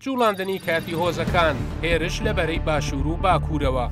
جوڵاندنی کاتی هۆزەکان هێرش لە بەرەی باشوور و باکوورەوە.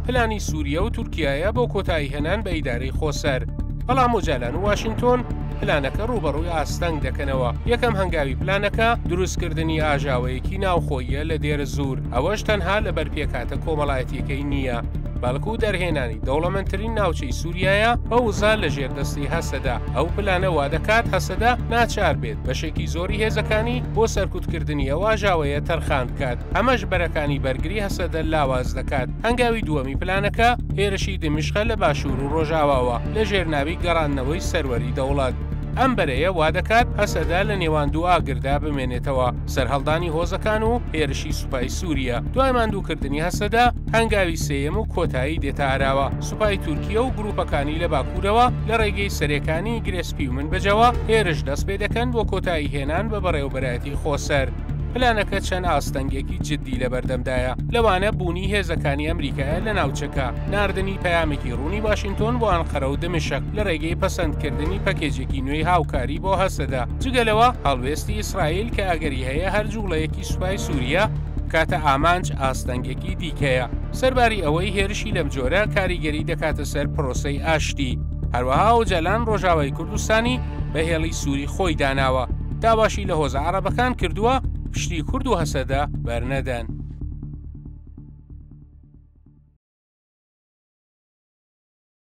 پلانی سووریا و تورکایە بۆ کۆتایی هێنان بە ئیدارەی خۆسەر، بەڵام ئۆجالان و واشنگتۆن پلانەکە ڕوبەڕووی ئاستەنگ دەکەنەوە. یەکەم هەنگاوی پلانەکە دروستکردنی ئاژاوەیەکی ناوخۆییە لە دێرە زوور، ئەوەش تەنها لەبەر پێکاتە کۆمەڵایەتیەکەی نییە، بەڵکو دەرهێنانی دەوڵەمەندترین ناوچەی سووریایە بە وزا لە ژێردەستی هەسەدا. ئەو پلانە وا دەکات هەسەدا ناچار بێت بەشێکی زۆری هێزەکانی بۆ سەرکوتکردنی ئەو ئاژاوەیە تەرخان بکات، ئەمەش بەرەکانی بەرگری هەسەدە لاواز دەکات. هەنگاوی دووەمی پلانەکە هێرشی دمشقە لە باشوور و ڕۆژاواوە لە ژێرناوی گەڕاندنەوەی سەروەری دەوڵەت. ئەم بەرەیە وا دەکات هەسەدا لە نێوان دوو ئاگردا بمێنێتەوە، سەرهەڵدانی هۆزەکان و هێرشی سوپای سووریا. دوای ماندووکردنی هەسەدا هەنگاوی سێیەم و کۆتایی دێتە ئاراوە. سوپای تورکیە و گروپەکانی لە باکوورەوە لە ڕێگەی سەرەکانی گرێسپی و منبەجەوە هێرش دەست پێ دەکەن بۆ کۆتایی هێنان بە بەڕێوەبەرایەتی خۆسەر. پلانەکە چەند ئاستەنگێکی جددی لە بەردەمدایە، لەوانە بوونی هێزەکانی ئەمریکایە لە ناوچەکە، ناردنی پەیامێکی ڕوونی واشنگتۆن بۆ ئەنقەرە و دمشق لە ڕێگەی پەسەندکردنی پەکێجێکی نوێی هاوکاری بۆ هەسەدا، جگەلەوە هەڵوێستی ئیسرائیل کە ئەگەری هەیە هەر جوڵەیەکی سوپای سووریا کاتە ئامانج ئاستەنگێکی دیکەیە. سەرباری ئەوەی هێرشی لەم جۆرە کاریگەری دەکاتە سەر پرۆسەی ئاشتی. هەروەها ئۆجالان ڕۆژاوای کوردستانی بە هێڵی سووری خۆی داناوە، داواشی لە هۆزە عەرەبەکان کردووە پشتی کورد و هەسەدا بەرنەدەن.